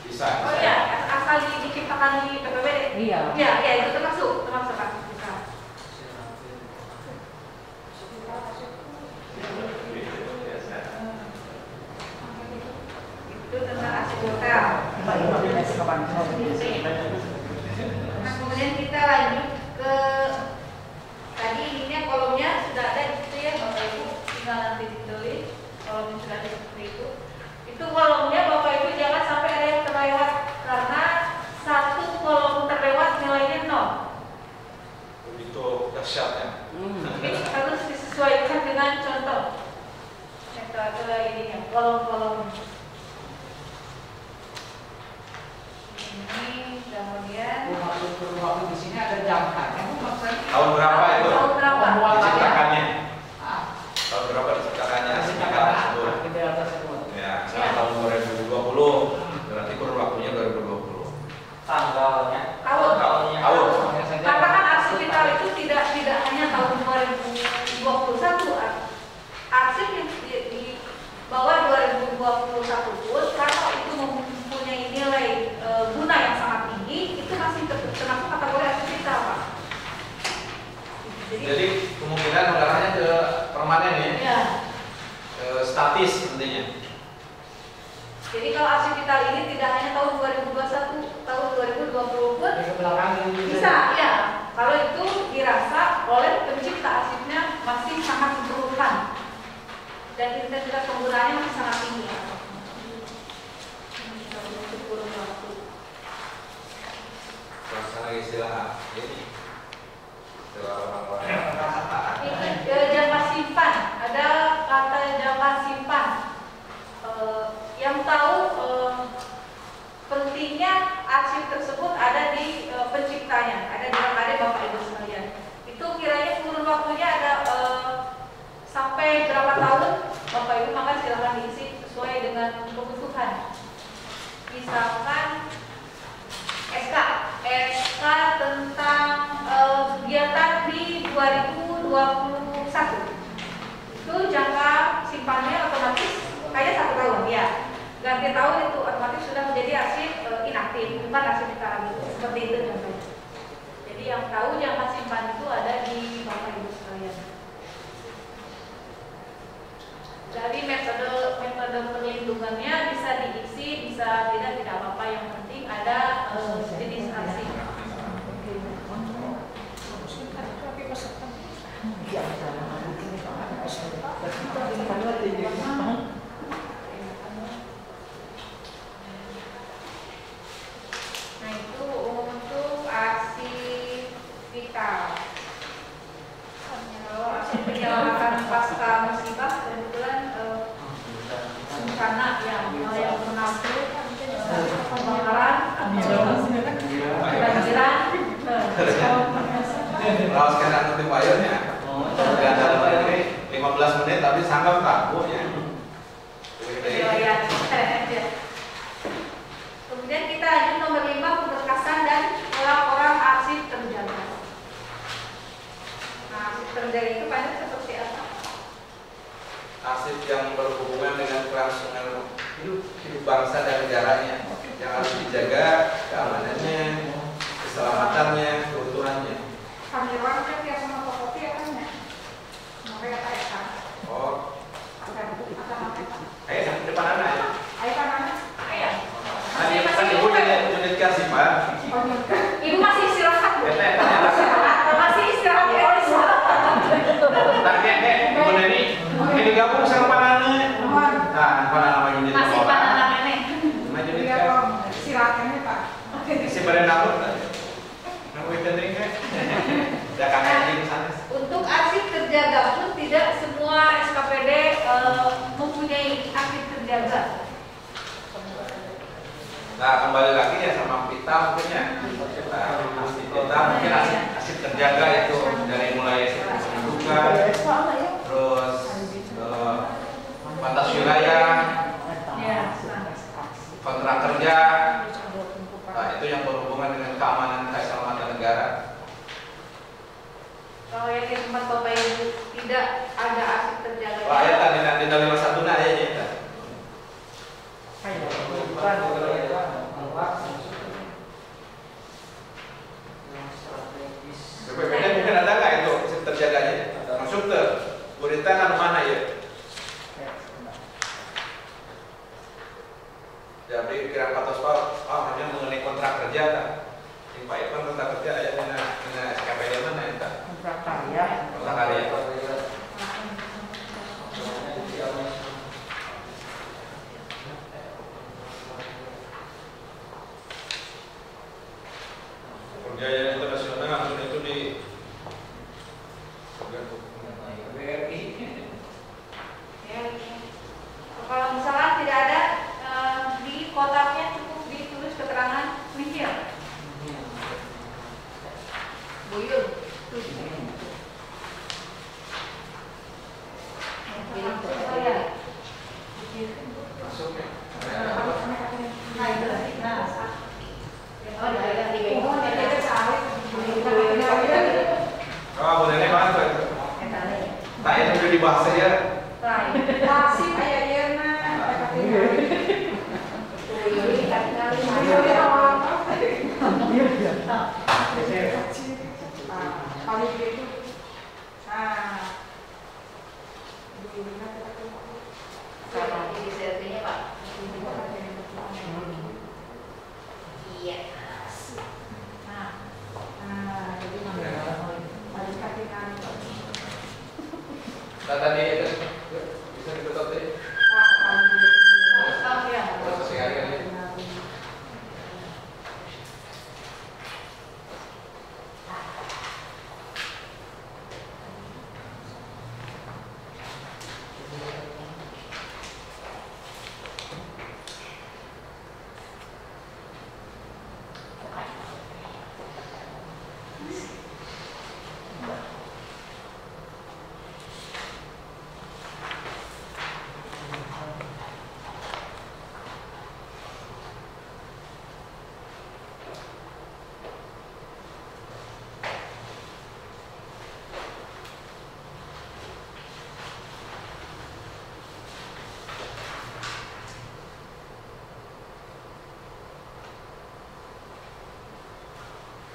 Bisa. Oh iya, asal diciptakan di PPWD. Iya. Iya, iya itu termasuk kan. Bisa. Itu tentang arsip hotel. Nah, kemudian kita lanjut ke tadi ininya kolomnya sudah ada gitu ya Bapak Ibu, tinggal nanti ditulis kolomnya sudah ada seperti itu. Itu kolomnya Bapak Ibu jangan sampai ada yang terlewat karena satu kolom terlewat nilainya 0. Begitu dahsyat ya. Ini harus disesuaikan dengan contoh metode ininya kolom-kolom. Ini kemudian Waktu di sini ada jangkanya. Tahun berapa itu? Tahun berapa? Diciptakannya? Tahun berapa diciptakannya? Ya, misalnya tahun 2020, berarti kurun waktunya 2020. Tanggalnya. Tahun. Karena kan arsip kita itu tidak hanya tahun 2021. Arsip yang di bawah 2021 pun kalau itu mempunyai nilai guna yang sangat tinggi, itu masih termasuk kategori arsip kita, Pak. Jadi kemungkinan mengarahnya ke permanen ya? Ya. Statis nantinya. Jadi kalau arsip kita ini tidak hanya tahun 2021, tahun 2020 pun bisa, ya. Kalau itu dirasa oleh pencipta arsipnya masih sangat diperlukan dan intensitas penggunaannya masih sangat tinggi. Suasana istilah ini, istilah orang-orang. Itu jangka simpan, ada kata jangka simpan. Yang tahu pentingnya arsip tersebut ada di penciptanya, ada di RKD Bapak Ibu sekalian. Itu kiranya kurun waktunya ada sampai berapa tahun Bapak Ibu, maka silakan diisi sesuai dengan kebutuhan. Misalkan SK tentang kegiatan di 2021 itu jangka simpannya otomatis kayak 1 tahun ya. Ganti tahun itu otomatis sudah menjadi arsip inaktif, bukan arsip kita lagi. Seperti itu contohnya. Jadi yang tahu jangka simpan itu ada di Bapak Ibu sekalian. Dari metode perlindungannya bisa diisi, bisa tidak apa-apa. Yang penting ada jenis arsip. Nah itu untuk arsip vital. Kalau arsip penyelamatan pasca musibah kebetulan bencana yang menabrak kebakaran, kebanjiran. Kalau sekarang nanti bayarnya, dalam ini 15 menit tapi sangat takut ya. Kemudian kita lanjut nomor 5, pemberkasan dan pelaporan arsip terjaga. Nah, arsip terjaga itu panjang seperti apa? Arsip yang berhubungan dengan kelangsungan hidup bangsa dan negaranya yang harus dijaga keamanannya, keselamatannya, keutuhannya. Panggilan kan ya sama fotokopi ya kan ya? Makanya kata ya kan? Oh, Ayo, depan anak ya? ayo kan anak? Ayo. Kan ibu unit kasih Pak. Ibu masih istirahat Bu. Masih istirahat ya? Tadi ibu ini gabung sama panannya. Nah, panah nama unit. Masih panah nenek. Nama unit kan? Istirahatnya Pak. Isi badan aku. Nunggu tendring kan? Udah kangen di sana. Untuk arsip terjaga pun tidak semua SKPD mempunyai arsip terjaga. Nah, kembali lagi ya sama pita mungkin ya. Pita mungkin arsip terjaga itu dari mulai kependudukan, terus batas wilayah, kontrak kerja. Nah, itu yang berhubungan dengan keamanan dan keselamatan negara. Kalau yang di tempat Bapak Ibu tidak ada arsip terjaga. Ayat tadi nanti dari 51 ayatnya. bukan keluar yang strategis. BPPD mungkin ada nggak itu sistem terjaganya? Masuk ke berita kan mana ya? Jadi kira patos hanya mengenai kontrak kerja kan? Yang Pak Irfan kontrak kerja ada dengan SKPD mana ya? Kontrak karya. Kontrak karya. Perjanjian internasional itu di BRI. Ya. Kalau misalnya tidak ada di kotaknya cukup ditulis keterangan nihil. Buyur. masuk ya. Nah, itu lagi. Nah, oh, di bingung jadi sehari. Oh, boleh mana tuh itu? Tak itu udah dibahas ya. Pasti kayak Yerna. Kali itu. Nah. Sekarang ini selfie-nya, Pak. Iya. Nah, jadi harus kaki kanan. Nah, tadi itu bisa ditutup deh. Terus sekali lagi.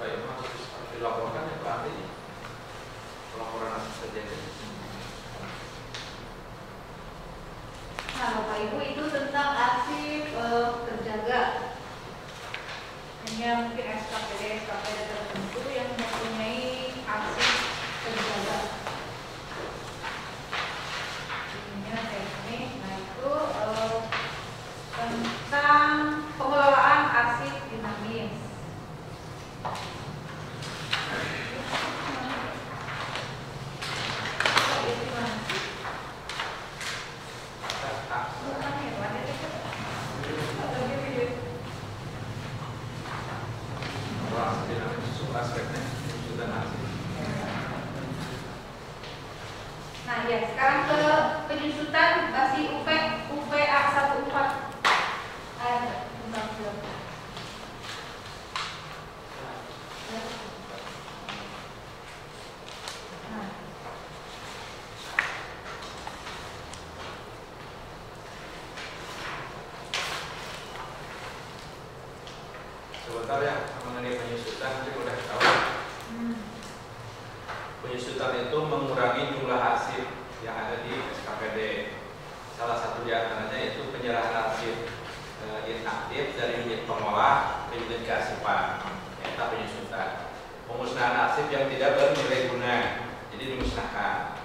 Baik, harus dilaporkan ya Pak Andi. Laporan hasil terjadi. Nah, Bapak Ibu itu tentang arsip terjaga. Hanya mungkin SKPD tertentu yang mempunyai arsip terjaga. Ininya teknik. Nah, itu tentang pengelolaan arsip dinamis. Aspeknya sudah hasil. Nah, ya, sekarang ke penyusutan basi UPA 14. Sebentar ya, mengenai penyusutan nanti udah tahu. Penyusutan itu mengurangi jumlah arsip yang ada di SKPD. Salah satu di antaranya itu penyerahan arsip inaktif dari unit pengolah ke unit kearsipan. Itu penyusutan. Pemusnahan arsip yang tidak bernilai guna, jadi dimusnahkan.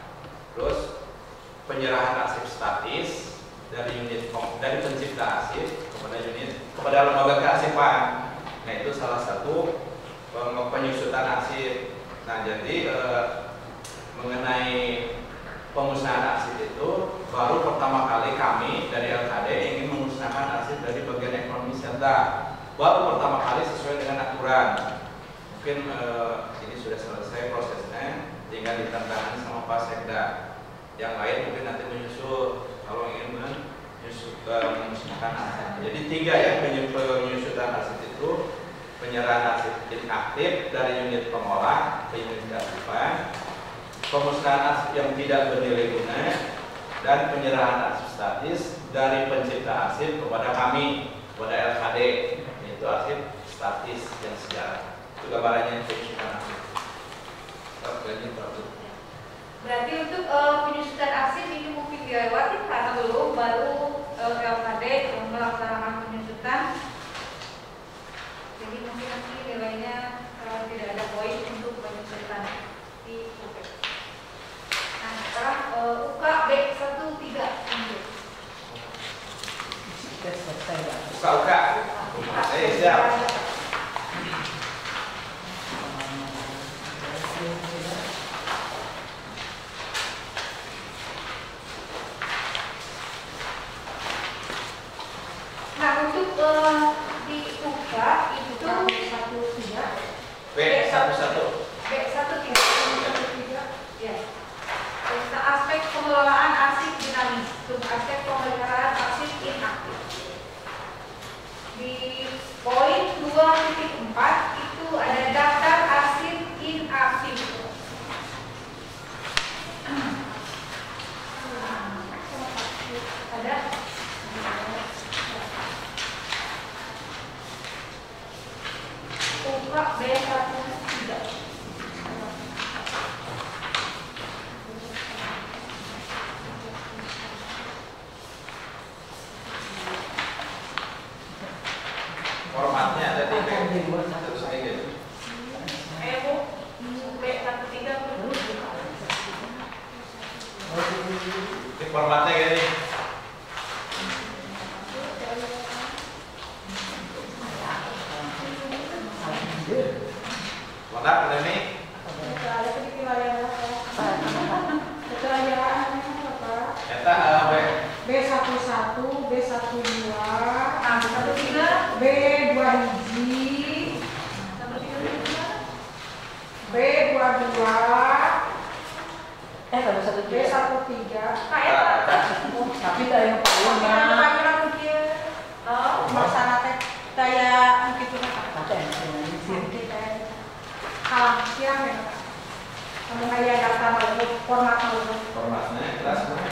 Terus penyerahan arsip statis dari pencipta arsip kepada lembaga kearsipan. Nah, itu salah satu penyusutan arsip. Nah, jadi mengenai pemusnahan arsip itu baru pertama kali kami dari LKD ingin memusnahkan arsip dari bagian ekonomi serta. Baru pertama kali sesuai dengan aturan. Mungkin ini sudah selesai prosesnya, tinggal ditandatangani sama Pak Sekda. Yang lain mungkin nanti menyusul kalau ingin memusnahkan arsip. Jadi 3 ya penyusutan arsip itu: penyerahan arsip inaktif dari unit pengolah ke unit kearsipan, pemusnahan arsip yang tidak bernilai guna, dan penyerahan arsip statis dari pencipta arsip kepada kami, kepada gambarannya untuk penyusutan arsip. Berarti untuk penyusutan arsip ini mungkin dilewati karena belum baru LKD melaksanakan penyusutan. Jadi mungkin nanti nilainya tidak ada poin untuk penyusutan di UP. Nah sekarang UK B13 Buka. Siap. Nah untuk di UK itu B11. Ya. Tentang aspek pengelolaan arsip dinamis, aspek pemeliharaan arsip inaktif. Di poin 2.4 itu ada daftar arsip inaktif. Ada buka B13. Formatnya ada di terus aja. Bu, B13 Ini formatnya gini. Warna udah nih. Eta B11, B12, nah, B13 B2 hiji, B22, B13. Tapi tak yang paling Masalah teh kayak gitu kalah siang ya. Kamu kayak daftar format formatnya kelas mana?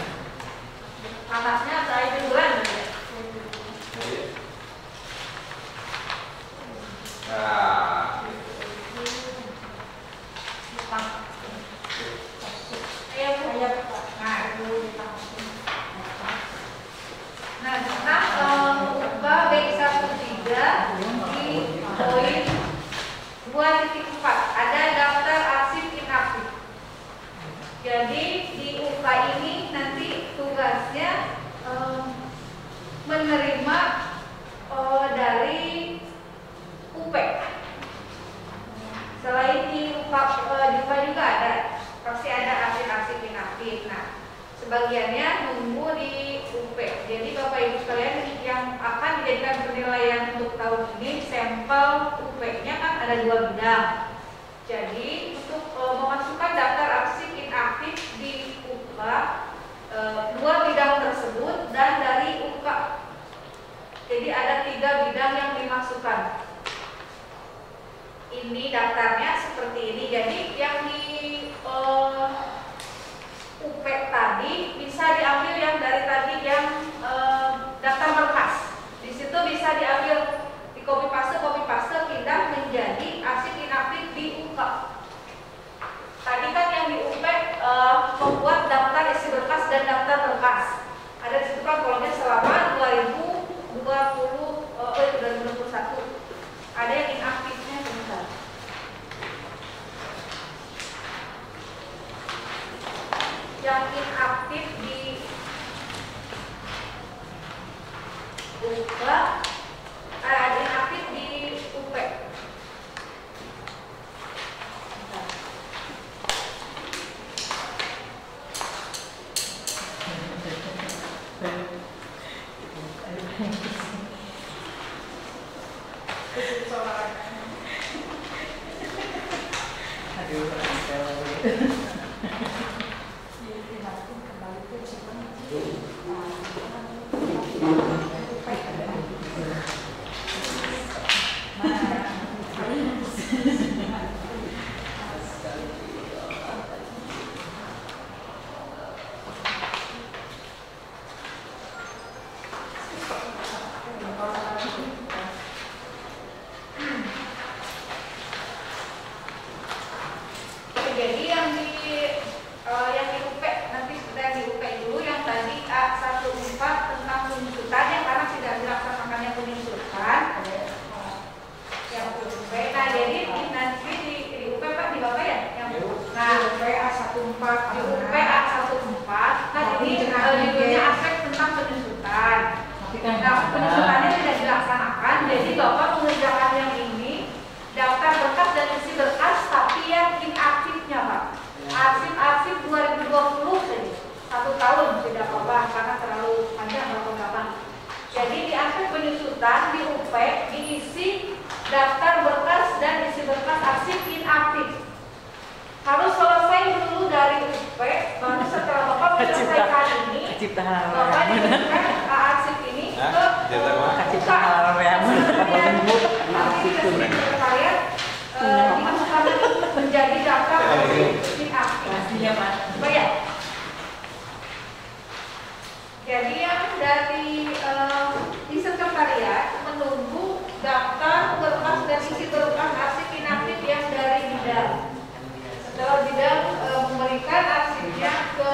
atasnya saya bulan ya. Nah, Nah, tentang UKA B13 di poin 2.4 ada daftar arsip inaktif. Jadi di UKA ini nanti tugasnya menerima dari UP. Selain di UPA juga ada, pasti ada arsip-arsip inaktif. Nah, sebagiannya nunggu di UP. Jadi Bapak Ibu sekalian yang akan dijadikan penilaian untuk tahun ini sampel UP-nya kan ada 2 bidang. Jadi untuk memasukkan daftar arsip inaktif di UKA 2 bidang tersebut dan dari UKA. Jadi ada 3 bidang yang dimasukkan. Ini daftarnya seperti ini. Jadi yang di UP tadi bisa diambil yang dari tadi yang daftar berkas. Di situ bisa diambil di copy paste pindah menjadi arsip inaktif di UKA. Tadi kan yang di UP membuat daftar isi berkas dan daftar berkas. Ada di situ kan kolomnya selama 2021. Ada yang inaktifnya sebentar. Yang inaktif di UKA ada inaktif di UP. lanjutan di UP diisi daftar berkas dan isi berkas arsip inaktif. Harus selesai dulu dari UP, baru setelah Bapak menyelesaikan ini, Bapak dikirimkan arsip ini ke Kacipta halaman yang nanti ke sekretariat dimasukkan menjadi daftar arsip inaktif. Pastinya Pak. Bayar. Jadi yang dari di sekretariat menunggu daftar berkas dan isi berkas arsip inaktif yang dari bidang. Setelah bidang memberikan arsipnya ke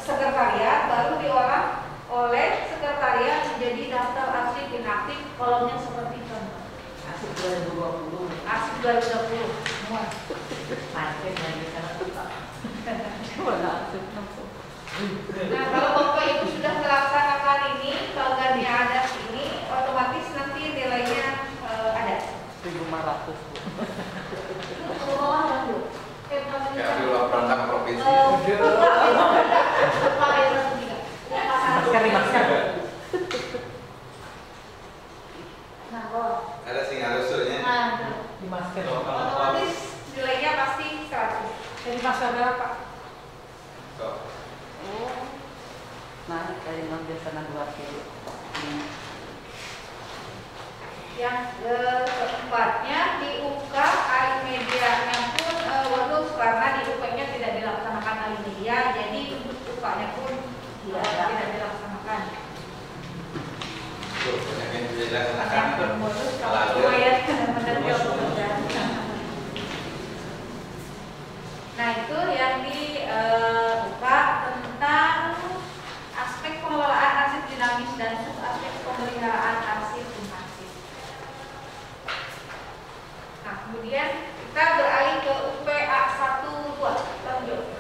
sekretariat, baru diolah oleh sekretariat menjadi daftar arsip inaktif. Kolomnya seperti contoh. Arsip 2020. Arsip 2020 semua. Pakai dari sana Pak. Nah, kalau Bapak Ibu sudah melaksanakan ini, bagiannya ada ini, otomatis nanti nilainya ada. 1.500 Bu. Kayak di perangkat provinsi. Masker. Nah, kalau Ada singa rusuhnya. Di masker. otomatis nilainya pasti 100. Jadi masker berapa? Nah, kayak yang biasa 2 kilo. Yang keempatnya di UK alih medianya pun bonus karena di UK-nya tidak dilaksanakan alih media, jadi untuk UK-nya pun tidak dilaksanakan. Tuh, banyak yang tidak dilaksanakan. Yang bonus kalau Kalau lumayan benar-benar bekerja. Nah, itu yang di UK tentang aspek pengelolaan arsip dinamis dan aspek pemeliharaan arsip inarsip. Nah, kemudian kita beralih ke UPA 12. Lanjut.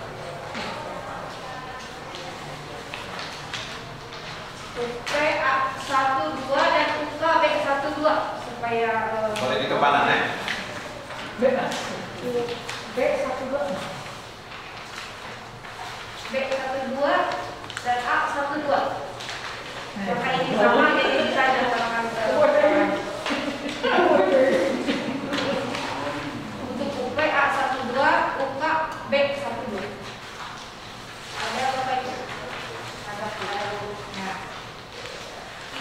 UPA 12 dan UKB 12 supaya boleh di kepanan ya? B12 dan A12. Karena ini sama jadi bisa dilaksanakan untuk UP A12, UK B12. Ada apa itu? Ada baru. Nah,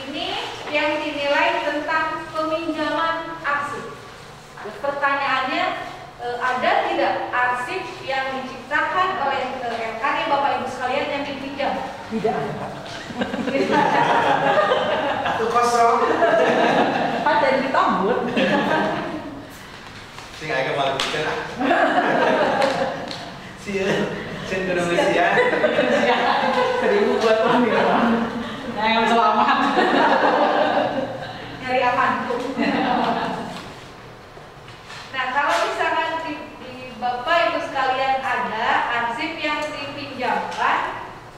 ini yang dinilai tentang peminjaman arsip. Pertanyaannya, ada tidak arsip yang diciptakan oleh rekan Bapak Ibu sekalian yang dipinjam? Tidak ada Pak. Itu kosong. Ada yang ditambut. Sing agak malu bikin ah. Cenderung usia. 1.000 buat mami. Yang selamat. Nyari aman. Nah, kalau misalkan di Bapak Ibu sekalian ada arsip yang dipinjamkan,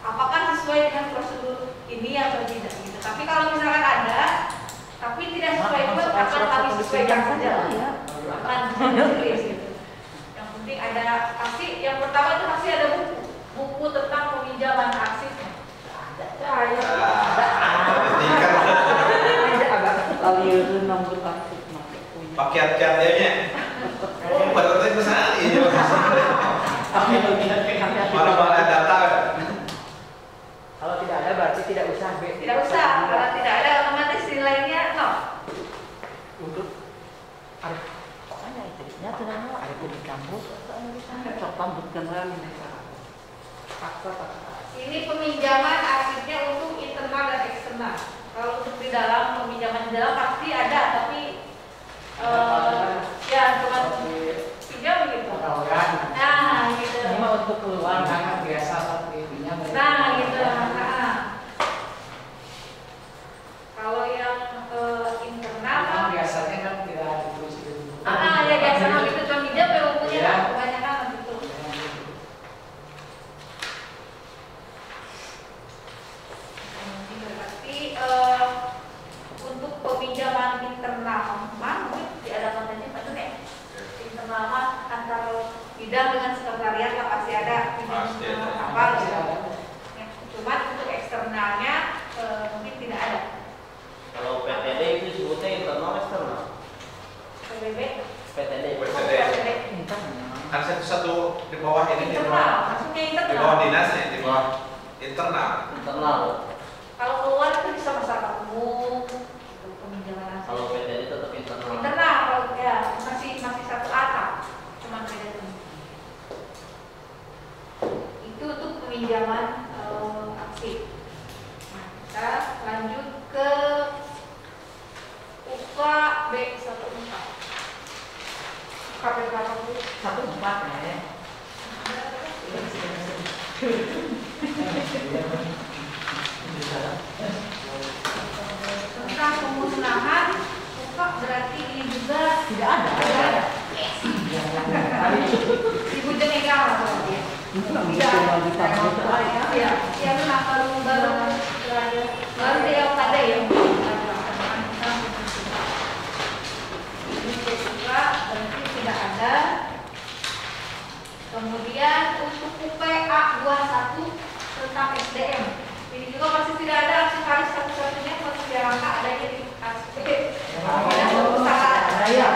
apakah sesuai dengan prosedur ini atau tidak gitu. Tapi kalau misalkan ada, tapi tidak sesuai pun akan kami sesuaikan saja. Akan ditulis gitu. Yang penting ada pasti, yang pertama itu pasti ada buku tentang peminjaman arsip. Ada. Lalu itu nomor arsip Paket-paketnya. Oh, baru itu sana ini. Mana-mana data. Kalau tidak ada berarti tidak usah B. Tidak usah, kalau tidak ada otomatis nilainya 0. Untuk ada pokoknya itu ya tenang ada di kampus atau rambut kenal ini paksa. Ini peminjaman arsipnya untuk internal dan eksternal. Kalau untuk di dalam peminjaman di dalam pasti ada, tapi ya cuma pinjam gitu. Nah, gitu. Ini mah untuk keluar karena biasa seperti ini. Nah, gitu. Nah. Kalau yang internal, biasanya kan tidak ditulis di buku. ya biasanya itu cuma pinjam ya bukunya kebanyakan gitu. Berarti untuk peminjaman internal mungkin ada kontennya Pak Jun ya? Internal antar bidang dengan sekretariat lah pasti ada apa gitu. Cuma untuk eksternalnya mungkin tidak ada. Kalau PTD itu di bawah ini, internal, maksudnya di internal. bawah dinasnya, di bawah internal. Internal. Kalau keluar itu bisa masyarakat umum, itu peminjaman hasil. Kalau PDN tetap internal. Internal, kalau ya masih satu atap, cuma beda tuh. Itu untuk peminjaman arsip. Nah, kita lanjut ke UKA B14. KPK itu 14 ya. Tentang pemusnahan UKA berarti ini juga Tidak ada. tidak ada. Ibu Jenega berarti ya. Tidak ada. Ya, ya benar baru dia pada ya. Ini juga berarti tidak ada. Kemudian untuk UPA 21 tentang SDM, ini juga pasti tidak ada arsip satu-satunya masih diangkat adanya di arsip. Ada perusahaan. Ya.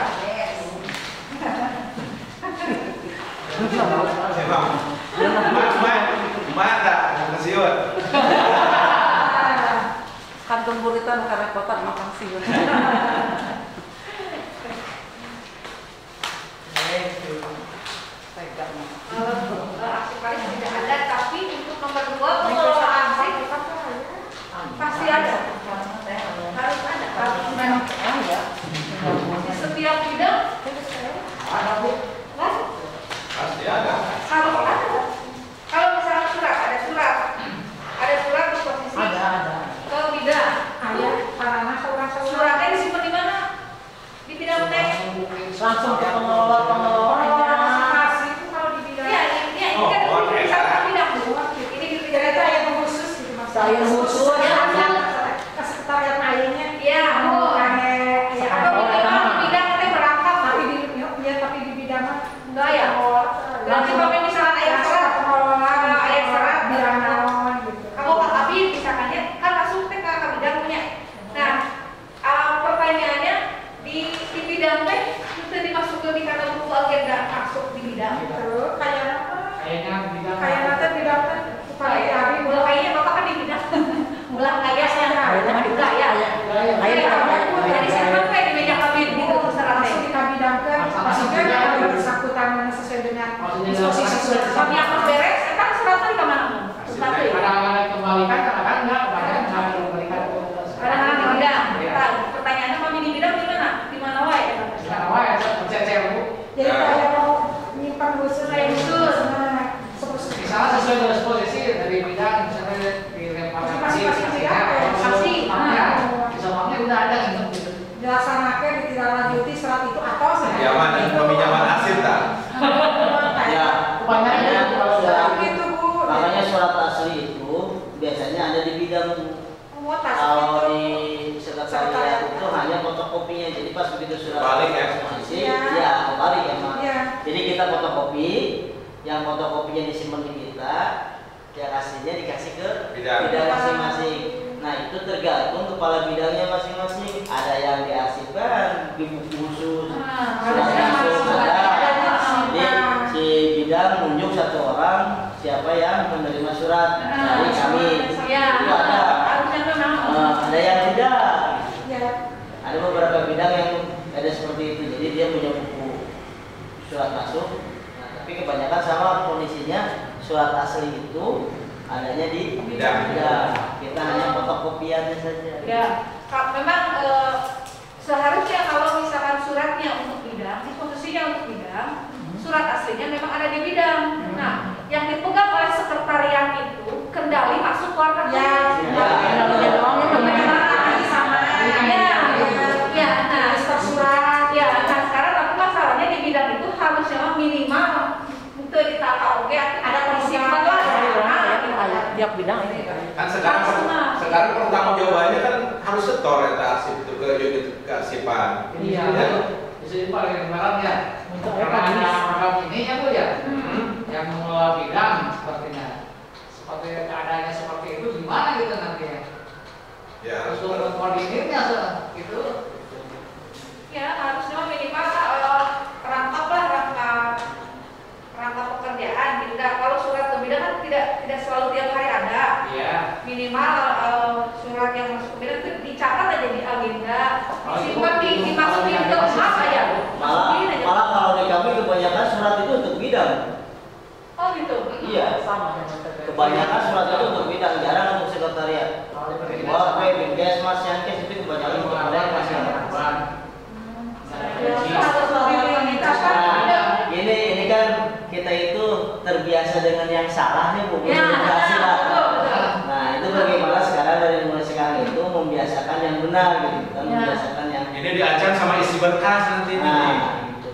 Mak ada pensiun. Kantor buritan karena kota makan siun. Arsip tidak ada, tapi untuk nomor 2 pengelolaan arsip pasti ada. Harus ada. Harus memang di setiap bidang Ada Bu. kan? Pasti ada. Harus ada. Kalau misalnya ada surat ke posisi Ada. ke bidang. ayah karena Suratnya disimpan di mana? Di bidang teh. Langsung ke pengelola-pengelolanya. masing-masing itu kalau di bidang Iya, ini Oh, kan oh, di iya. satu bidang Bu. Ini di bidang ternyata teh. yang khusus gitu mas. Saya khusus. Ke sekretariat lainnya. Iya, Bu. Atau minimal di bidang teh berangkat Tapi Bu. tapi di bidang Enggak ya? Berarti kalau misalnya ayat serat, pengelolaan ayat serat bidang naon gitu. kamu Pak Kabin misalkannya kan masuk teh ke bidang punya. Nah, pertanyaannya di bidang teh itu dimasukkan di kata buku agenda masuk di bidang. Terus kayak apa? Kayaknya bidang Kayak nanti bidang teh Kayak kami mulai kayaknya bapak kan di bidang ulah kayaknya enggak ya. Jadi saya kayak di meja kabin gitu terserah masuk teh. di kabidangkan maksudnya kalau bersangkutan sesuai dengan disposisi surat Kami akan beres, kan suratnya di mana? Satu ya. kadang-kadang kembalikan, kadang-kadang enggak, kadang nggak dikembalikan. Kadang-kadang di bidang. Pertanyaannya kami di bidang di mana? Di mana wae? Sekarang wah ya saya Bu. jadi kayak mau nyimpan khusus Kayak khusus. Misalnya sesuai dengan posisi dari bidang misalnya dilempar Masing-masing bidang, saksi. bisa maknya udah ada gitu. dilaksanakan ditindaklanjuti surat itu atau Pinjaman dan peminjaman arsip tak? Ya, Kebanyakan kalau surat, gitu Bu. makanya surat asli itu biasanya ada di bidang. Oh, tas Kalau itu. di sekretariat itu hanya fotokopinya, jadi pas begitu surat Balik ya? isi, Iya. ya kembali emang. Iya. Jadi kita fotokopi, yang fotokopinya disimpan di kita, yang aslinya dikasih ke Bidang. masing-masing. Nah itu tergantung kepala bidangnya masing-masing. Ada yang diarsipkan di buku khusus, surat langsung ada. Jadi si bidang menunjuk satu orang siapa yang menerima surat dari kami. Ya, Itu ada. harusnya memang. Ada yang tidak. Ya. Ada beberapa bidang yang ada seperti itu. Jadi dia punya buku surat masuk. Nah, tapi kebanyakan sama kondisinya surat asli itu adanya di Bidang. Kita hanya fotokopiannya saja. Ya, memang seharusnya kalau misalkan suratnya untuk bidang, disposisinya untuk bidang, surat aslinya memang ada di bidang. Nah, yang dipegang oleh sekretariat itu kendali masuk keluar Ya. Kendalinya doang ya, Sama. Ya, nah, surat. ya, nah sekarang tapi masalahnya di bidang itu harusnya minimal untuk ditata oke ada disimpan lah. Tiap bidang ini. Kan sekarang pertanggung jawabannya kan harus setor eta arsip itu ke unit kearsipan. Iya. Ya. Di sini paling kemarin ya. Untuk Karena apa ada jenis? program ini ya Bu ya, yang mengelola bidang sepertinya. Seperti keadaannya seperti itu gimana gitu nantinya? Ya harus Untuk koordinirnya gitu. Ya harusnya minimal rangkap pekerjaan dimasukin ke map aja. Masukin aja. Malah kalau di kami kebanyakan surat itu untuk bidang. Oh gitu. Iya. Sama dengan TPS. Kebanyakan surat itu untuk bidang, jarang untuk sekretariat. Wah, Binkes, Mas Yankes itu kebanyakan untuk bidang. Ini kan kita itu terbiasa dengan yang salah nih Bu. Nah itu bagaimana sekarang dari mulai sekarang itu membiasakan yang benar gitu, dan membiasakan yang Ini diancam sama isi berkas nanti ini. nah, gitu.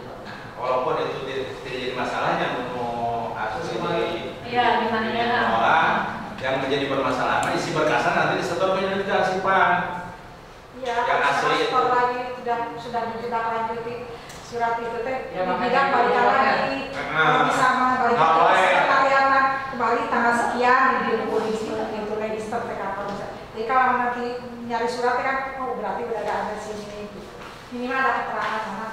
Walaupun itu tidak jadi masalahnya mau kasus ini. Iya, gimana ya? Orang yang menjadi permasalahan isi berkasan nanti disetor ke unit kearsipan. Iya, Yang asli itu. ekspor lagi sudah ditindaklanjuti surat itu teh Ya, makanya bidang balikan lagi sama balikan Nah, lagi sekalian kembali tanggal sekian di polisi itu register TKP. Jadi kalau nanti nyari suratnya kan oh berarti udah ada sini minimal ada keterangan mana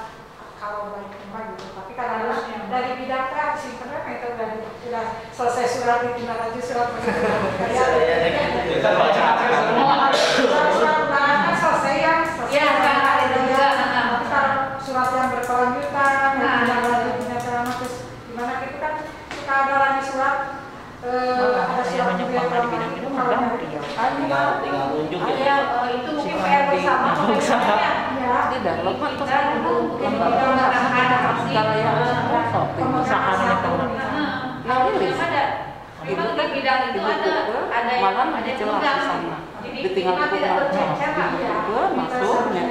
kalau balik rumah gitu. Tapi kadang-kadang dari bidang teh simpennya itu udah selesai surat ditindaklanjuti surat Kita baca aja semua. surat undangan selesai ya Iya, kan ada juga. tapi kalau surat yang berkelanjutan yang lanjutnya terus gimana gitu kan suka ada lagi surat ada surat menyumbang dari bidang itu mengganggu dia. tinggal tunjuk Ada ya. itu mungkin PR bersama pemerintahnya. ya Tidak, lo kan Kita dulu jadi kalau ada pasti. kalau yang shopping usahanya kalau Kalau yang ada, memang di bidang itu ada malam ada jelas di tugas. sana. Jadi Ditinggal kita tidak pulang. bercecer lah. Gue masuknya.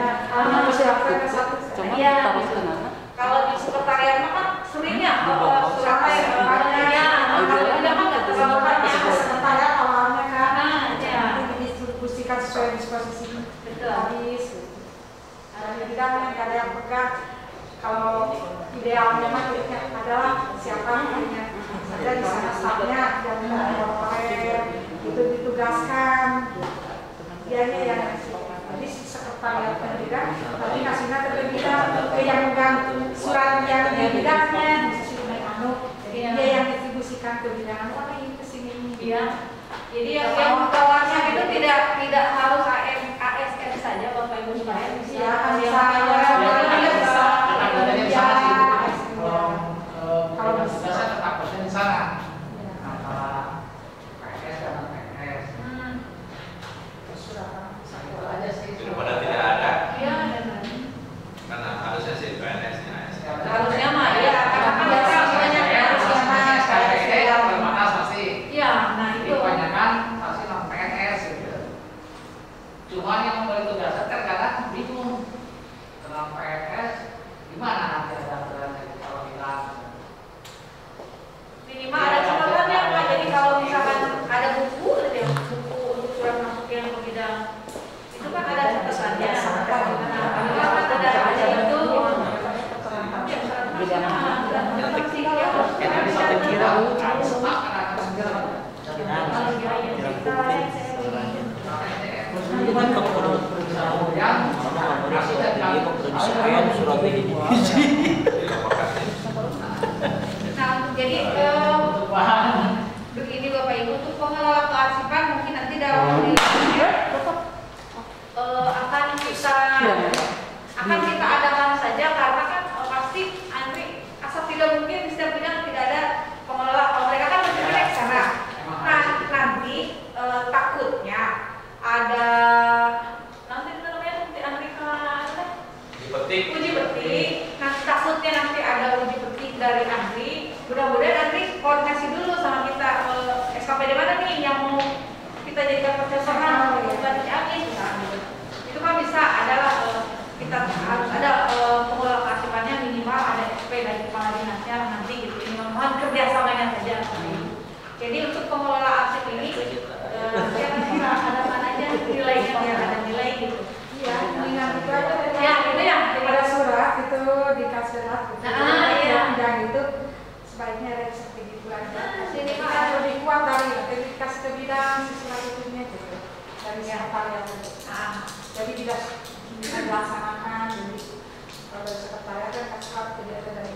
Cuma Iya. terus ke mana? Kalau di sekretariat mah kan seringnya surat yang ya, kalau tidak kan nggak terlalu banyak. sekretariat awalnya kan Nah, ya. nanti didistribusikan sesuai disposisi Betul. habis ada bidang yang ada yang pegang kalau idealnya mah adalah siapa namanya ada di sana stafnya yang oleh itu ditugaskan dianya yang jadi sekretariat pendidikan tapi kasihnya ke bidang yang megang surat yang bidangnya jadi dia yang distribusikan ke bidang mana ini kesini Iya. Jadi yang kawannya itu tidak harus ASN saja Bapak Ibu sekalian. ya kan Yang bisa adanya di sana sih. kalau Kalau bisa. biasa tetap persen di sana. Antara PNS dan PNS. Itu aja sih. Daripada tidak ada, Iya. karena harusnya sih PNS-nya. Harusnya mah ya karena kan biasa banyak Terbatas pasti. Iya, nah itu. Kebanyakan pasti non PNS gitu. Cuma yang memberi tugasnya terkadang bingung. Dengan PNS gimana nanti ada aturan kalau bilang. Minimal ada catatannya Pak. Jadi kalau misalkan ada buku gitu ya, buku untuk surat masuk yang ke bidang itu kan ada catatannya. Nah, minimal kan ada itu. Nah, jadi begini Bapak Ibu, untuk pengelola kearsipan mungkin nanti dalam akan kita adakan saja karena kan pasti antri asal tidak mungkin di setiap bidang tidak ada pengelola. Kalau mereka kan berpikir ke sana. Nah, nanti takutnya ada nanti namanya antri ke uji petik. Nah, takutnya nanti ada uji petik dari antri. Mudah-mudahan nanti koordinasi dulu sama kita SKPD mana nih yang mau kita jadikan percetakan bukan Ciamis gitu. Itu kan bisa adalah kita harus ada pengelola kearsipannya minimal ada SP dari kepala dinasnya nanti gitu. Ini mohon kerjasamanya saja. Jadi untuk pengelola arsip ini nanti ada mana aja nilainya biar ada nilai gitu. iya dengan itu aja Ya itu ya. ada surat itu dikasih surat gitu. Nah, iya. Bidang itu sebaiknya ada seperti itu aja. Sini Kita Pak. lebih kuat dari dikasih ke bidang si surat itunya gitu dari sekretariat itu. Jadi tidak bisa dilaksanakan jadi kalau dari sekretariat kan kasih surat ke dia dari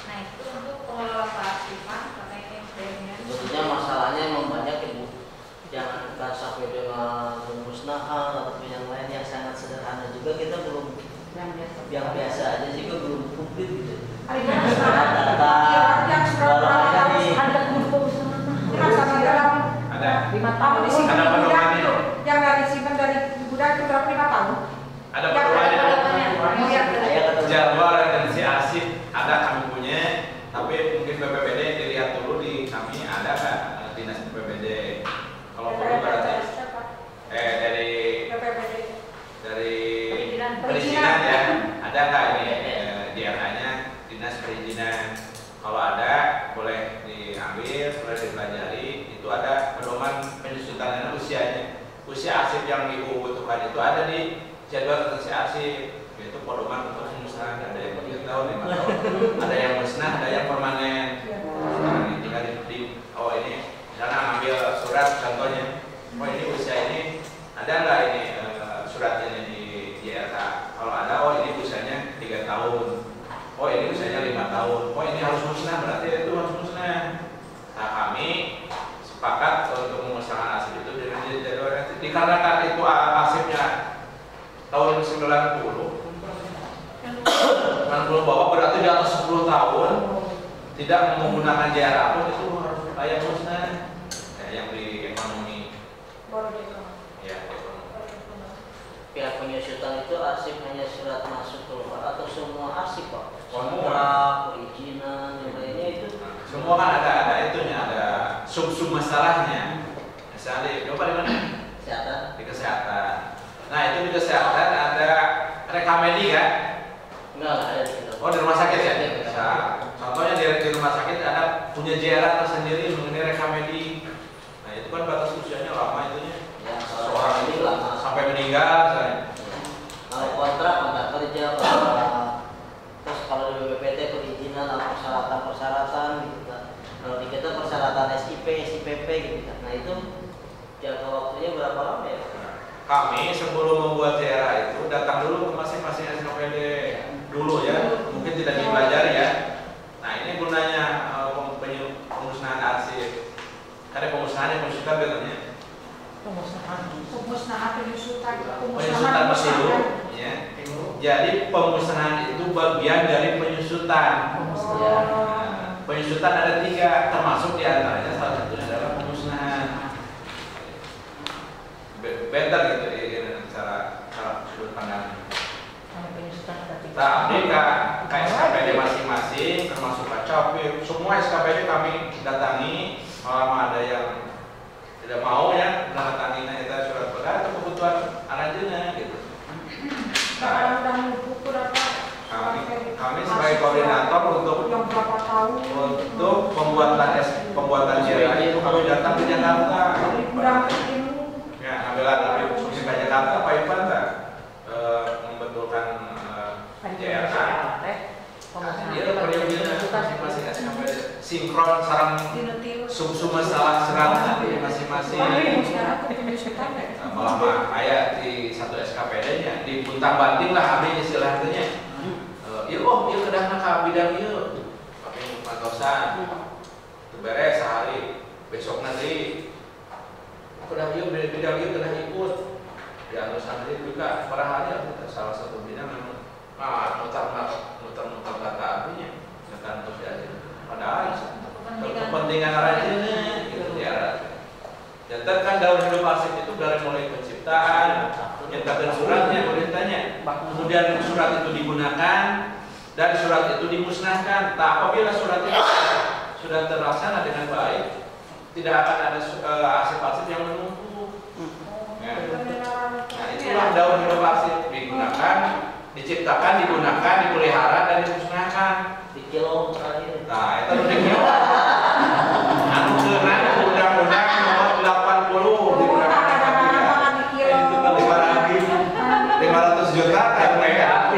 Nah itu untuk pengelola kearsipan karena ini SDM-nya. Sebetulnya masalahnya emang banyak Ibu. Jangan sampai dengan rumusnya pemusnahan ataupun yang lain yang sangat sederhana juga kita belum yang biasa aja sih kok belum komplit gitu. Rata-rata yang surat ada pemusnahan. Ada. 5 tahun di sini Ada pedomannya. yang dari simpan dari gudang itu berapa 5 tahun? Ada Yang pedomannya. Jadwal retensi arsip ada kami punya, tapi mungkin BPBD dilihat dulu di kami ada nggak dinas BPBD. Kalau perlu berarti dari perizinan ya, ada nggak ini DRA-nya dinas perizinan. Kalau ada boleh diambil, boleh dipelajari. Itu ada pedoman penyusutan usianya. Usia arsip yang ibu butuhkan itu ada di jadwal retensi arsip. Itu pedoman untuk pemusnahan, ada yang 3 tahun, 5 tahun, ada yang musnah, ada yang permanen. Nah, ini tinggal oh ini misalnya ambil surat contohnya, oh ini usia ini ada nggak ini suratnya di JRK? Kalau ada, oh ini usianya 3 tahun, oh ini usianya 5 tahun, oh ini harus musnah, berarti itu harus musnah. Nah kami sepakat untuk memusnahkan arsip itu dengan jadwal dikarenakan itu arsipnya tahun 90 bahwa berarti di atas 10 tahun tidak menggunakan JRA pun itu harus layak musnah. Yang di ekonomi ya ekonomi. Pihak penyusutan itu arsip hanya surat masuk keluar atau semua arsip Pak? Semua. Perizinan yang lainnya itu Semua kan ada itunya, ada sub masalahnya. Misalnya coba di mana? kesehatan. Di kesehatan. Nah itu di kesehatan ada rekamedi kan? Enggak ada di situ. Oh di rumah sakit ya? Bisa. Contohnya di rumah sakit ada punya JRA tersendiri mengenai rekamedi. Nah itu kan batas usianya lama itunya. Ya, Seorang ini itu lama. sampai meninggal misalnya. Kalau kontrak kerja, terus kalau di BPPT perizinan atau persyaratan gitu kan. Kalau di kita persyaratan SIP, SIPP gitu kan. Nah itu jangka waktunya berapa lama ya? Kami sebelum membuat JRA itu datang dulu ke masing-masing SKPD dulu ya, mungkin tidak dipelajari ya. Nah ini gunanya pemusnahan arsip. Ada pemusnahan yang penyusutan katanya. Pemusnahan penyusutan Penyusutan masih dulu, ya. Jadi pemusnahan itu bagian dari penyusutan. Nah, penyusutan ada 3, termasuk diantaranya salah satunya adalah pemusnahan. Better gitu cara sudut pandang. Tapi SKPD masing-masing termasuk KCP, semua SKPD kami datangi. Selama ada yang tidak mau ya menandatangani itu surat pegang atau kebutuhan aranjeunna gitu. Nah, kami sebagai koordinator untuk pembuatan JRA itu kami datang ke Jakarta. Ya, ambil lebih sukses ke Jakarta, Pak Ivan membetulkan JRA. Dia periodenya masing-masing SKPD sinkron sarang sub masalah serang masing-masing. Malah kayak di satu SKPD-nya di puntang banting lah abdi istilahnya. Ieu kedahna ka bidang ieu. Pakai pantosan. Teu beres sehari. Besok nanti kedah ieu bidang ieu kedah ikut. Di anu santri juga para hari salah satu bidang memang muter-muter kata apinya. Akan terus diajar. Padahal kepentingan aranjeunna gitu ya. Dan kan daun hidup arsip itu dari mulai penciptaan, nyatakan suratnya, perintahnya, kemudian surat itu digunakan dan surat itu dimusnahkan. Nah, apabila surat itu sudah terlaksana dengan baik, tidak akan ada arsip-arsip yang menumpuk. Ya. Nah, itulah daun hidup arsip digunakan, diciptakan, digunakan, dipelihara dan dimusnahkan. Di kilo terakhir. Nah, itu di kilo. Anu keunaan undang-undang nomor 80 digunakan itu kan 500 juta kan ya.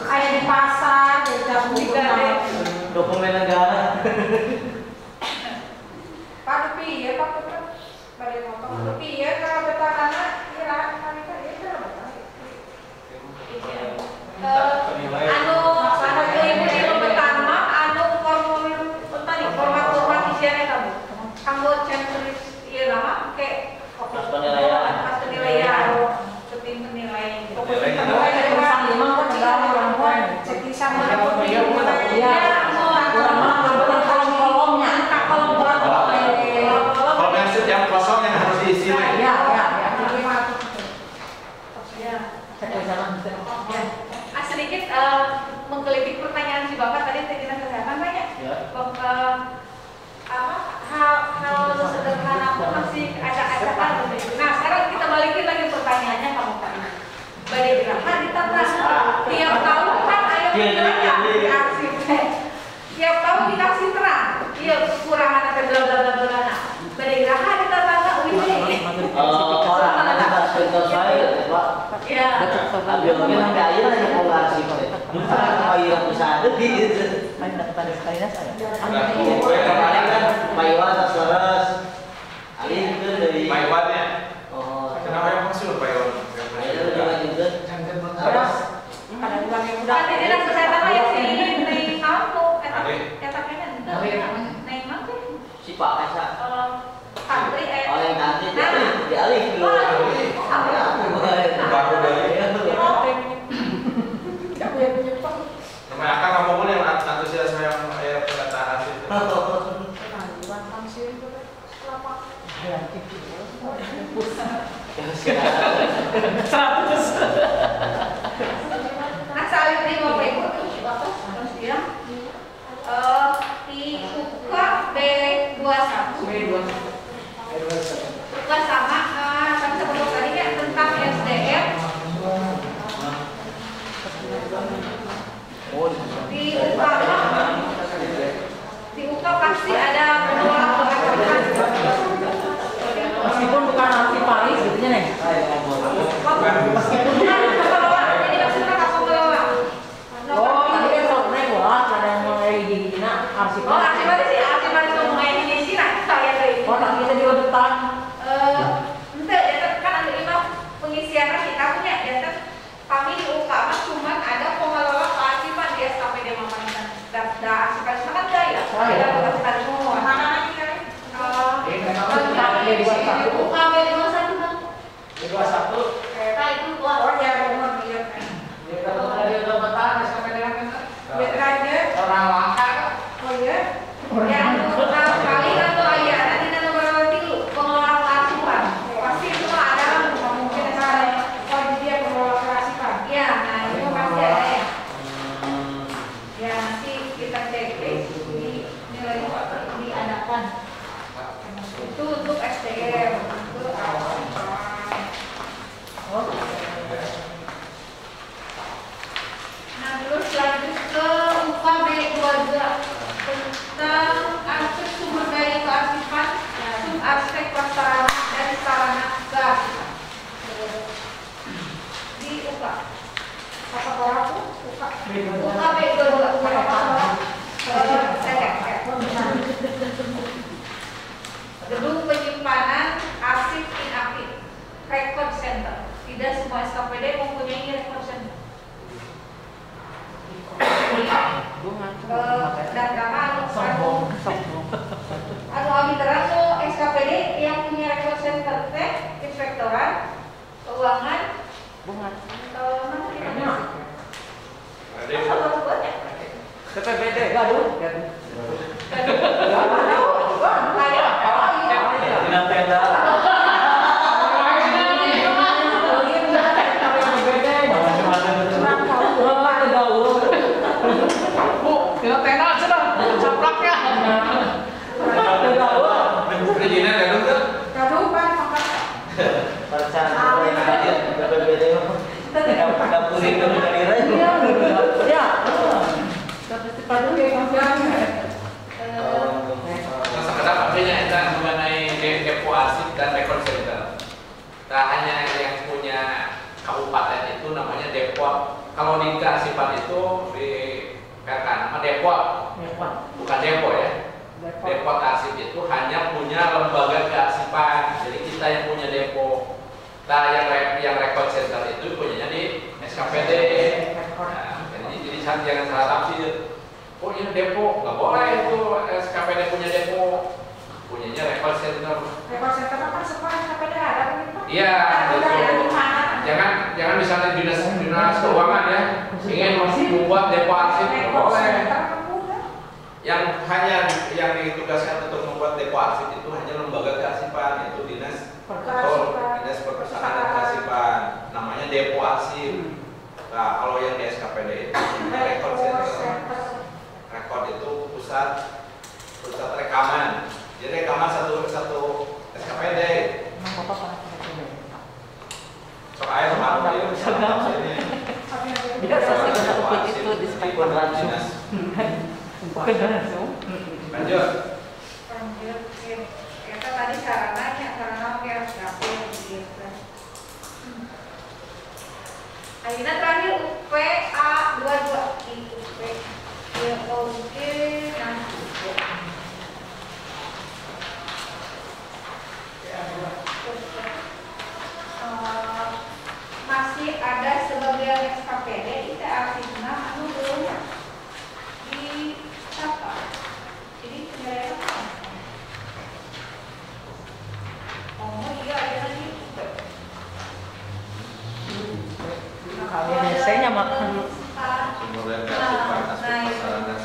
Kayak di pasar, Dokumen negara. Pak Dupi ya Pak Dupi, pada ngomong Dupi ya kalau betahana kira kami kan itu anu Iya. Ambil mungkin kaya lah yang mau ngasih bukan kaya bisa ada gitu. Main dapat sekalinya saya. Kemarin kan Maiwan atas leres. Ali itu dari Maiwannya. Oh, Kenapa yang maksud Maiwan? itu juga Terus ada bilang yang udah Nanti dinas kesehatan aja sih naik kamu, Ade. etaknya naik mana? si Pak Kaisa. Santri Oh yang nanti Nah. dialih dulu. Baru dari aku yang menyebut nama akan ngomong yang antusias yang pendataan hasil. penangguhan sanksi itu selama Nah, saat ini mau ibu terus dia dibuka B21 buka sama kan sebelum tadi kan tentang SDM dibuka pasti ada pengelolaan Meskipun bukan arti Paris gitu nya Neng. meskipun pengelola jadi maksudnya apa pengelola Oh, tadi kan kalau naik wah ada yang mulai gini-gini arsip. oh artinya sih ngomongnya ini sih nah saya dari Oh, tak kita juga betah. ente ya kan ada lima pengisian kita punya ya kami di UKM cuma ada pengelola kearsipan di SKPD Mamanan dan arsipan kan daya ada arsipan semua mana lagi kan UKM 21 kan 21. kereta itu keluar oh ya rumah dia Kalau dari jabatan SKPD kan betranya orang langka kan. oh ya yang pertama kali kan tuh ayah nanti nomor 3 pengelola kearsipan pasti itu ada nggak mungkin ada oh dia pengelola kearsipan ya nah itu pasti ada ya ya nanti kita cek di nilai diadakan itu untuk SDM untuk nah terus lanjut ke UKB 22 tentang arsip sumber daya kearsipan sub aspek prasarana dan sarana kearsipan di UK apa orang tuh suka UKB 22 gedung penyimpanan arsip inaktif record center. Tidak semua SKPD mempunyai record center. Dan karena kami terang tuh SKPD yang punya record center teh inspektorat keuangan Bunga. mana kita Ada salah buatnya TPBD gaduh. Dengan tenda. Bu, kita tenda sudah caplaknya. perizinan ya dong tuh. gaduh kan makan Percaya hadir BPBD dapurin dulu dari Rai. Ya. gaduh ya kan Nah, sekedar artinya kita mengenai depo arsip dan record center. Tak hanya yang punya kabupaten itu namanya depot. Kalau di kearsipan itu di PK nama depot, bukan depo ya. Depot arsip itu hanya punya lembaga kearsipan. Jadi kita yang punya depo. Nah, yang record center itu punyanya di SKPD. Nah, jadi jangan salah tafsir. Oh ini depo, nggak boleh itu SKPD punya depo, punyanya record center. rekor center kan semua SKPD ada kan itu Iya, gitu. Jangan misalnya dinas keuangan ya ingin membuat depo arsip, nggak boleh. Yang hanya yang ditugaskan untuk membuat depo arsip itu hanya lembaga kearsipan, yaitu dinas perpustakaan dan kearsipan, namanya depo arsip. Nah, kalau yang di SKPD itu record center. Rekod itu pusat rekaman. Jadi rekaman satu SKPD. Soalnya baru dia ini. Biasa sih kalau itu di Pun langsung. Lanjut. Kita tadi sarananya karena harus dapur gitu. Akhirnya terakhir UPA22 di UP ya oke nanti masih ada sebagian SKPD kita artinya anu belum di apa jadi penilaian iya ada lagi biasanya makan Sumber daya kearifan aspek pasaran dan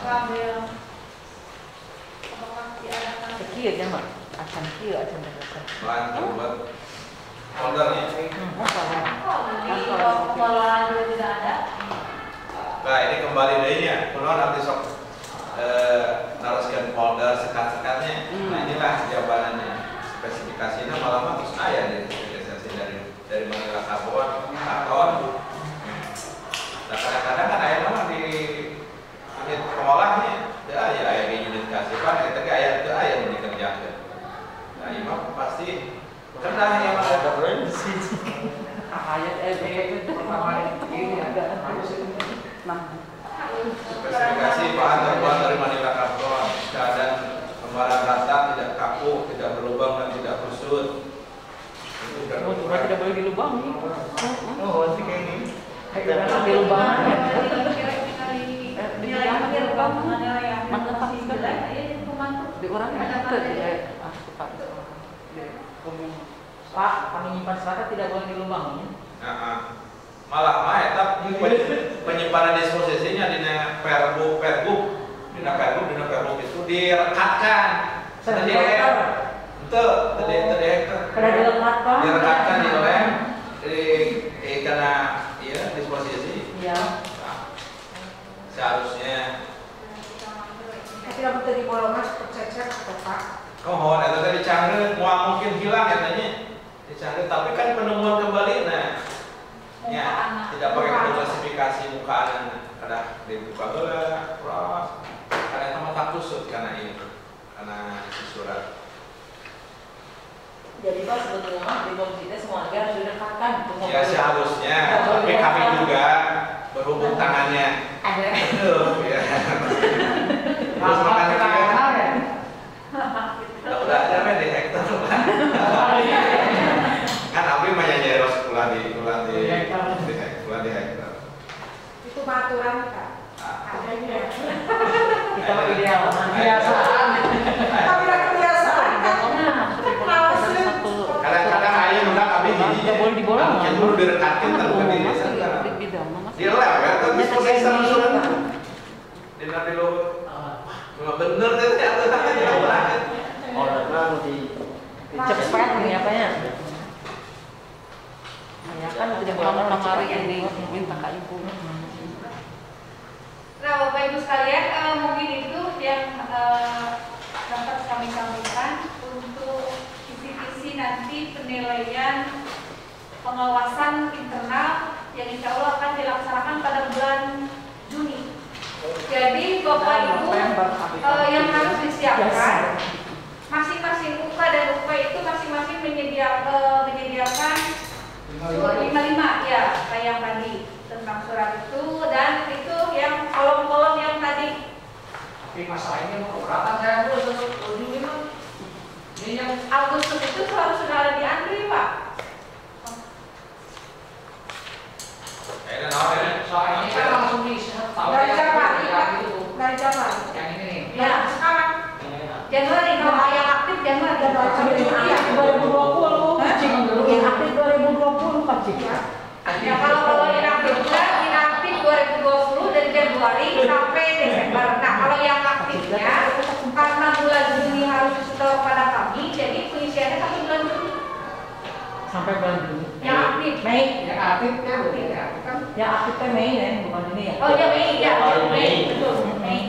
ambil apakah diadakan sekian ya mak akan kieu acan dasar bahan terbuat foldernya. di pengelolaan juga tidak ada. Nah ini kembali deh ya, kalau nanti sok naraskan folder sekat-sekatnya. Nah inilah jawabannya. Spesifikasinya malah terus ayah dari spesifikasi dari Manila Karbon, karton. Nah kadang-kadang kan ayah memang di unit pengolahnya, ya ayah di unit kearifan, tapi ayah itu ayah yang dikerjakan. Nah ini mah pasti kena yang ada berisi. ayat itu ini agak Spesifikasi bahan terbuat dari Manila Karbon, keadaan lembaran rata, tidak kaku, tidak berlubang dan tidak kusut. tidak boleh dilubangi. Oh, nanti kayak ini. Di lubangan ya. Nilainya lubang mana ya? Mana pasti Sebelah ya di pemantau. di orang itu Pak, kami nyimpan serata tidak boleh dilubangi. Malah mah eta penyimpanan disposisinya di pergub itu direkatkan. Tadi itu direkatkan di lem karena ya disposisi. Iya. Seharusnya Tidak betul di bolongan tercecer atau Pak. kohon eta teh dicangreun moal mungkin hilang katanya. Dicangreun tapi kan penemuan kembali nah. Ya, tidak pakai klasifikasi muka anak kadang dibuka heula, terus kadang sama tak kusut karena ini karena isi surat. Jadi Pak sebetulnya di bawah kita semua harus didekatkan. Ya seharusnya, tapi kami juga berhubung tangannya. Aduh, ya. Terus makanya udah ada di hektar kan Abi menyanyiros pulang di hektar. Itu aturan Pak. Adanya. Kita ideal biasa. Tapi tidak kebiasaan kan. Kadang-kadang ayah udah Abi gini. Nggak boleh dibolong. Yang dulu direkatkan terus di desa. Di bidang Di lab ya, kan disposisi sama surat. Di nabi lo. Cuma bener teh aturannya banget. Ordernya di cepat ini apanya? Ya kan tidak boleh lemari yang diminta ke ibu. Nah, Bapak Ibu sekalian, mungkin itu yang dapat kami sampaikan untuk kisi-kisi nanti penilaian pengawasan internal yang insya Allah akan dilaksanakan pada bulan Juni. Jadi Bapak Ibu yang harus disiapkan masing-masing UKA dan UPA itu masing-masing menyediakan 55 ya kayak yang tadi tentang surat itu dan itu yang kolom-kolom yang tadi. Tapi masalah ini mau keberatan saya dulu ini yang Agustus itu harus sudah ada di antri Pak. soal ini kan langsung tahu Dari Januari, Pak. gitu. Dari Januari. Yang ini nih. Ya sekarang Januari kalau yang aktif Januari Iya, 2020. Yang aktif 2020 Pak Cik. Ya kalau inaktifnya inaktif 2020 dari Januari sampai Desember. Nah kalau yang aktifnya karena bulan Juni harus disetor pada kami, jadi pengisiannya sampai bulan Juni. Sampai bulan Juni. Yang aktif Mei. Yang aktif ya berarti ya. Yang aktif teh Mei ya, bukan Juni ya. Oh ya Mei ya, Oh, Mei Mei. betul Mei.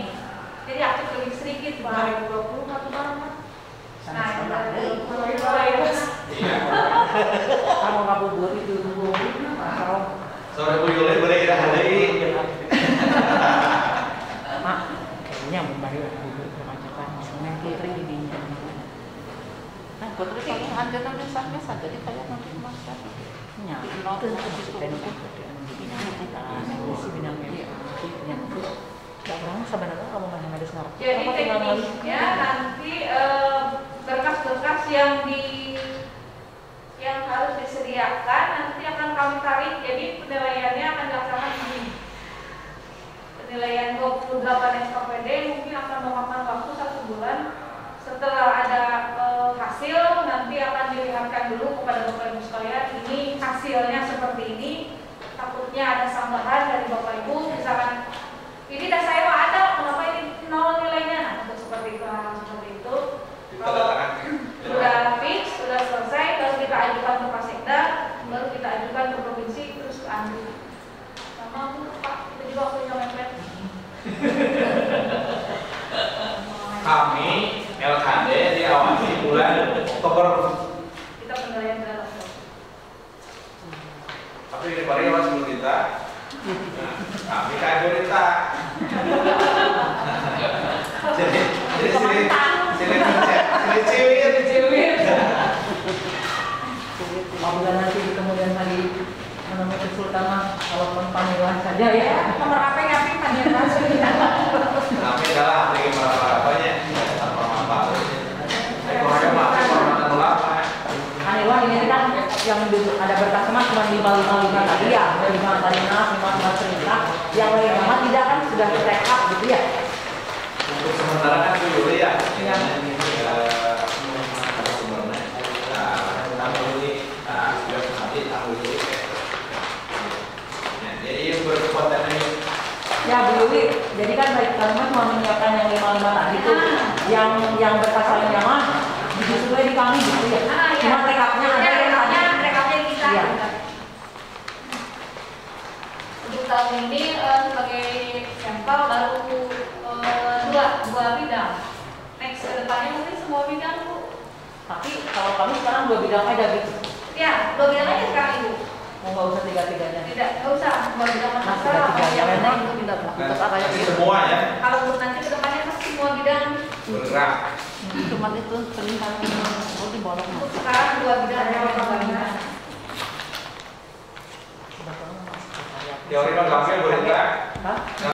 Jadi aktif lebih sedikit 2020 satu barang Pak. Nah, Iya. Kamu ngabuburit itu Sore Bu Yuli boleh kita hadiri. Mak, kayaknya membari duduk kemacetan, maksudnya putri di Nah, putri kalau hancur udah biasa, jadi kayak nanti masker. Ya, itu penukung di bidang kita si bidangnya nggak berang sebenarnya kamu mana ada ngerti. Jadi teknisnya nanti berkas-berkas yang harus disediakan nanti akan kami tarik. Jadi penilaiannya akan dilaksanakan ini. Penilaian 28 SKPD mungkin akan memakan waktu 1 bulan. Setelah ada hasil nanti akan dilihatkan dulu kepada Bapak Ibu sekalian, ini hasilnya seperti ini. Takutnya ada sambahan dari Bapak Ibu, misalkan ini dah saya mah ada, kenapa ini 0 nilainya? Nah, untuk seperti itu. Kalau sudah fix, sudah selesai, baru kita ajukan ke Pasekda, baru kita ajukan ke provinsi, terus ke Andi. Sama Pak, kita juga waktunya mepet. Kami LKD diawasi bulan Oktober. Kita penilaian bulan Oktober. Tapi ini baru awas sebelum kita. Nah, kami kan berita. Jadi ciwit. Apabila nanti di kemudian hari menemui kesultanan kalau panggilan saja ya. Nomor apa-apa panggilan saja. Kami adalah lagi apa-apanya. Apa-apa. Anehlah ini kan yang ada berkas sama cuma 555 tadi ya, 5 kali nas, 5 cerita, yang lain nama tidak kan sudah terekap gitu ya. Untuk sementara kan dulu ya. Iya. Ya Bu Yuli, jadi kan baik kalimat cuma menyiapkan yang 55 tadi tuh, yang berkas lainnya mah disesuai di kami gitu ya. Cuma rekapnya ada yang tadi. Rekapnya kita. Iya. Untuk tahun ini sebagai sampel baru dua bidang. Next ke depannya mungkin semua bidang Bu. Tapi kalau kami sekarang 2 bidang aja gitu. Ya, 2 bidang aja sekarang Ibu. Mau nggak usah 3-3-nya. Tidak usah 2 bidang Nah, masalah. 3-3-nya memang tidak tetap ada Nanti semua ya Kalau untuk nanti ke depannya pasti semua bidang. bergerak. cuma itu pilihan mau dibolong. Untuk sekarang 2 bidang yang bidang. Teori non gampang bergerak. Hah?